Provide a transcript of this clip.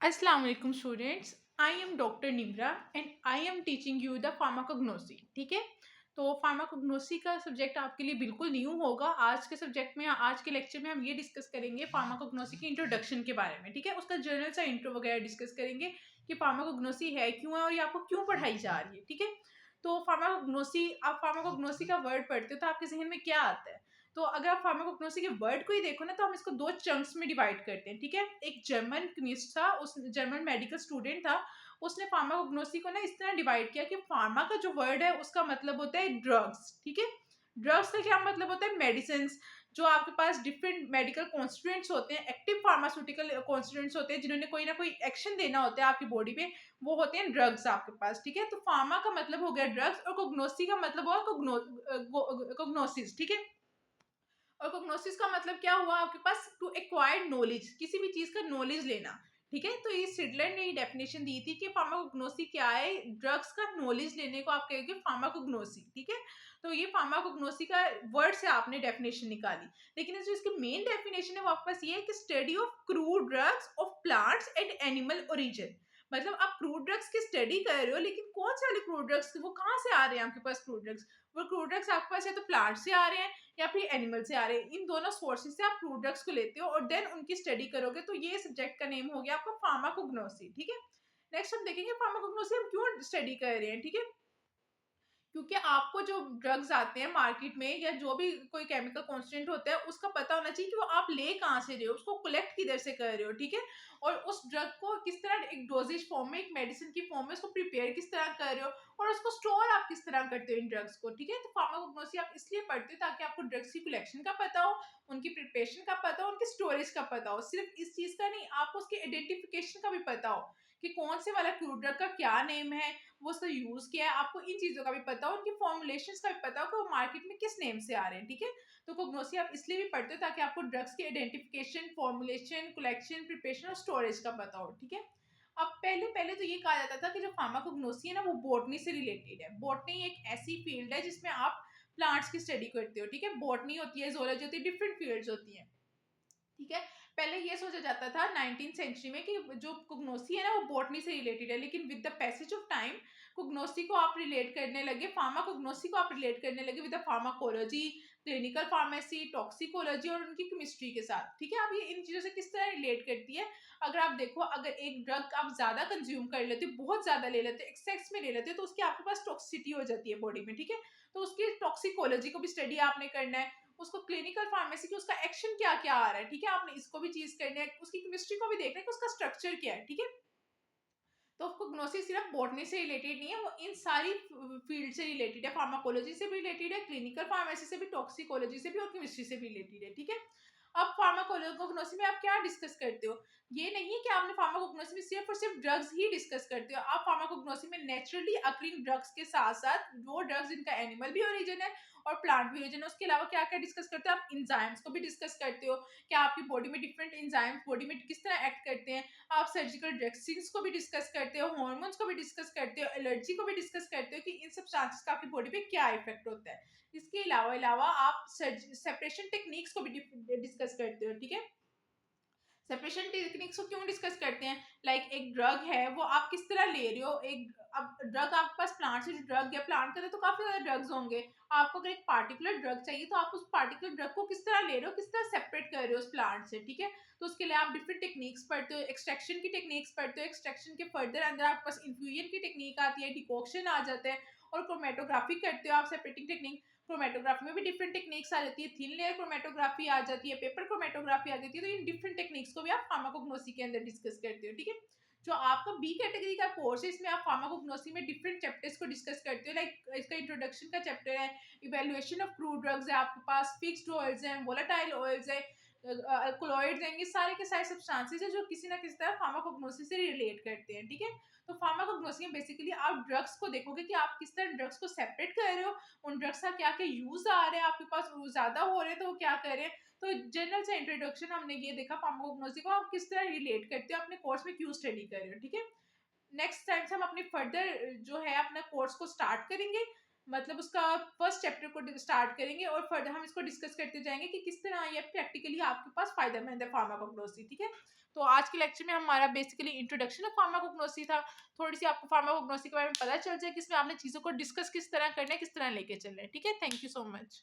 Assalamu alaikum students. I am Dr. Nimra and I am teaching you the pharmacognosy. ठीक है, तो pharmacognosy का subject आपके लिए बिल्कुल न्यू होगा। आज के लेक्चर में हम ये डिस्कस करेंगे फार्माकोग्नोसी की इंट्रोडक्शन के बारे में। ठीक है, उसका जनरल सा इंट्रो वगैरह डिस्कस करेंगे कि फार्माकोग्नोसी है क्यों है और ये आपको क्यों पढ़ाई जा रही है। ठीक है, तो फार्माकोग्नोसी का वर्ड पढ़ते हो तो आपके जहन में क्या आता है? तो अगर आप फार्माकोग्नोसी के वर्ड को ही देखो ना, तो हम इसको दो चंक्स में डिवाइड करते हैं। ठीक है, एक जर्मन केमिस्ट था, उस जर्मन मेडिकल स्टूडेंट था, उसने फार्माकोग्नोसी को ना इस तरह डिवाइड किया कि फार्मा का जो वर्ड है उसका मतलब होता है ड्रग्स। ठीक है, ड्रग्स का क्या मतलब होता है? मेडिसिन। जो आपके पास डिफरेंट मेडिकल कॉन्स्टिट्यूएंट्स होते हैं, एक्टिव फार्मास्यूटिकल कॉन्स्टिट्यूएंट्स होते हैं, जिन्होंने कोई ना कोई एक्शन देना होता है आपकी बॉडी पे, वो होते हैं ड्रग्स आपके पास। ठीक है, तो फार्मा का मतलब हो गया ड्रग्स और कोग्नोसी का मतलब हुआ कोग्नोसिस। ठीक है, और कोग्नोसिस का मतलब क्या हुआ? आपके पास टू एक्वायर्ड नॉलेज, किसी भी चीज का नॉलेज लेना। ठीक है, तो ये सिडलर ने ये डेफिनेशन दी थी कि फार्माकोग्नोसी क्या है? ड्रग्स का नॉलेज लेने को आप कहेंगे फार्माकोग्नोसी। ठीक है, तो ये फार्माकोग्नोसी का वर्ड से आपने डेफिनेशन निकाली। लेकिन जो इसकी मेन डेफिनेशन है वो आपके पास ये है कि study of crude drugs of plants and animal origin. मतलब आप क्रूड ड्रग्स की स्टडी कर रहे हो, लेकिन कौन से वाले क्रूड ड्रग्स, वो कहाँ से आ रहे हैं आपके पास क्रूड ड्रग्स? वो क्रूड ड्रग्स आपके पास या तो प्लांट से आ रहे हैं या फिर एनिमल से आ रहे हैं। इन दोनों सोर्सेज से आप क्रूड ड्रग्स को लेते हो और देन उनकी स्टडी करोगे, तो ये सब्जेक्ट का नेम हो गया आपका फार्माकोग्नोसी। ठीक है, नेक्स्ट हम देखेंगे फार्माकोग्नोसी हम क्यों स्टडी कर रहे हैं। ठीक है, क्योंकि आपको जो ड्रग्स आते हैं मार्केट में या जो भी कोई केमिकल कॉन्स्टेंट होता है, उसका पता होना चाहिए कि वो आप ले कहाँ से रहे हो, उसको कलेक्ट किधर से कर रहे हो। ठीक है, और उस ड्रग को किस तरह एक डोजेज फॉर्म में, एक मेडिसिन की फॉर्म में उसको प्रिपेयर किस तरह कर रहे हो और उसको स्टोर आप किस तरह करते हो इन ड्रग्स को। ठीक है, तो फार्माकोग्नोसी आप इसलिए पढ़ते हो ताकि आपको ड्रग्स की कलेक्शन का पता हो, उनकी प्रिपरेशन का पता हो, उनकी स्टोरेज का पता हो। सिर्फ इस चीज का नहीं, आपको उसके आइडेंटिफिकेशन का भी पता हो कि कौन से वाला क्रूड ड्रग का क्या नेम है, वो उसका यूज किया है। आपको इन चीजों का भी पता हो, उनकी फॉर्मुलेशंस का भी पता हो कि वो मार्केट में किस नेम से आ रहे हैं। ठीक है, तो कोग्नोसी आप इसलिए भी पढ़ते हो ताकि आपको ड्रग्स की आइडेंटिफिकेशन, फॉर्मुलेशन, कलेक्शन, प्रिपरेशन और स्टोरेज का पता हो। ठीक है, अब पहले पहले तो ये कहा जाता था कि जो फार्माकोग्नोसी है ना, वो बॉटनी से रिलेटेड है। बॉटनी एक ऐसी फील्ड है जिसमें आप प्लांट्स की स्टडी करते हो। ठीक है, बॉटनी होती है, जोलॉजी होती है, डिफरेंट फील्ड्स होती हैं। ठीक है, पहले ये सोचा जाता था 19th सेंचुरी में कि जो कुग्नोसी है ना, वो बॉटनी से रिलेटेड है। लेकिन with the passage of time कुग्नोसी को आप रिलेट करने लगे, फार्माकोग्नोसी को आप रिलेट करने लगे with the pharmacology, clinical pharmacy, toxicology और उनकी केमिस्ट्री के साथ। ठीक है, अब ये इन चीजों से किस तरह रिलेट करती है? अगर आप देखो, अगर एक ड्रग आप ज्यादा कंज्यूम कर लेते हो, बहुत ज्यादा ले लेते हो, एक्सेस में ले लेते हो, तो उसकी आपके पास टॉक्सिसिटी हो जाती है बॉडी में। ठीक है, तो उसकी टॉक्सिकोलॉजी को भी स्टडी आपने करना है, उसको क्लिनिकल फार्मेसी की उसका एक्शन क्या क्या आ रहा है। ठीक है, आपने इसको भी चीज करनी है, उसकी केमिस्ट्री को भी देखना है कि उसका स्ट्रक्चर क्या है। ठीक है, तो कोग्नोसिस सिर्फ बॉटनी से रिलेटेड नहीं है, वो इन सारी फील्ड से रिलेटेड है। फार्माकोलॉजी से भी रिलेटेड है, क्लिनिकल फार्मेसी से भी, टॉक्सिकोलॉजी से भी और केमिस्ट्री से भी रिलेटेड है। ठीक है, अब फार्माकोग्नोसी में आप क्या डिस्कस करते हो? ये नहीं है कि आपने फार्माकोग्नोसी में सिर्फ और सिर्फ ड्रग्स ही डिस्कस करते हो। आप फार्माकोग्नोसी में नेचुरली अकरिंग ड्रग्स के साथ साथ वो ड्रग्स जिनका एनिमल भी ओरिजिन है और प्लांट भी ओरिजिन है, उसके अलावा क्या क्या डिस्कस करते हो? आप इंजाइम्स को भी डिस्कस करते हो, क्या आपकी बॉडी में डिफरेंट इंजाइम्स बॉडी में किस तरह एक्ट करते हैं। आप सर्जिकल ड्रेसिंग्स को भी डिस्कस करते हो, हार्मोन्स को भी डिस्कस करते हो, एलर्जी को भी डिस्कस करते हो कि इन सब्सटेंसेस का आपकी बॉडी पे क्या इफेक्ट होता है। इसके अलावा अलावा आप सेपरेशन टेक्निक्स को भी डिस्कस करते हो। ठीक है, सेपरेशन टेक्निक्स को क्यों डिस्कस करते हैं? लाइक एक ड्रग है, वो आप किस तरह ले रहे हो। एक अब ड्रग आपके पास प्लांट से जो ड्रग है, प्लांट के अंदर तो काफी ज्यादा ड्रग्स होंगे। आपको अगर एक पार्टिकुलर ड्रग चाहिए तो आप उस पार्टिकुलर ड्रग को किस तरह ले रहे हो, किस तरह सेपरेट कर रहे हो उस प्लांट से। ठीक है, तो उसके लिए आप डिफरेंट टेक्निक्स पढ़ते हो, एक्सट्रैक्शन की टेक्निक्स पढ़ते हो, एक्सट्रैक्शन के फर्दर अंदर आपके पास इन्फ्यूजन की टेक्निक आती है, डिकॉक्शन आ जाता है और क्रोमेटोग्राफी करते हो आप, सेपरेटिंग टेक्निक। क्रोमेटोग्राफी में भी डिफरेंट टेक्निक्स आ जाती है, थिन लेयर क्रोमेटोग्राफी आ जाती है, पेपर क्रोमेटोग्राफी आ जाती है। तो इन डिफरेंट टेक्निक्स को भी आप फार्माकोग्नोसी के अंदर डिस्कस करते हो। ठीक है, जो आपका बी कैटेगरी का कोर्स है, इसमें आप फार्माकोग्नोसी में डिफरेंट चैप्टर्स को डिस्कस करते हो। लाइक इसका इंट्रोडक्शन का चैप्टर है, इवेल्युएशन ऑफ क्रूड ड्रग्स है, आपके पास फिक्स्ड ऑयल्स हैं, वोलेटाइल ऑयल्स है, अल्कोलॉइड्स हैं। ये सारे के सारे सब्सटेंसेस है जो किसी ना किसी तरह फार्माकोग्नोसी से रिलेट करते हैं। ठीक है, तो फार्माकोग्नोसी में बेसिकली आप ड्रग्स को देखोगे कि आप किस तरह ड्रग्स को सेपरेट कर रहे हो, उन ड्रग्स का क्या क्या यूज आ रहा है, आपके पास वो ज्यादा हो रहे हैं तो वो क्या कर रहे हैं। तो जनरल से इंट्रोडक्शन हमने ये देखा फार्माकोग्नोसी को आप किस तरह रिलेट करते हो, अपने कोर्स में क्यों स्टडी कर रहे हो। ठीक है, नेक्स्ट टाइम से हम अपने फर्दर जो है अपना कोर्स को स्टार्ट करेंगे। मतलब उसका फर्स्ट चैप्टर को स्टार्ट करेंगे और फर्दर हम इसको डिस्कस करते जाएंगे कि किस तरह ये प्रैक्टिकली आपके पास फायदेमंद है फार्माकोग्नोसी। ठीक है, तो आज के लेक्चर में हमारा बेसिकली इंट्रोडक्शन ऑफ फार्माकोग्नोसी था। थोड़ी सी आपको फार्माकोग्नोसी के बारे में पता चल जाए कि इसमें आपने चीज़ों को डिस्कस किस तरह करना है, किस तरह लेके चलना है। ठीक है, थैंक यू सो मच।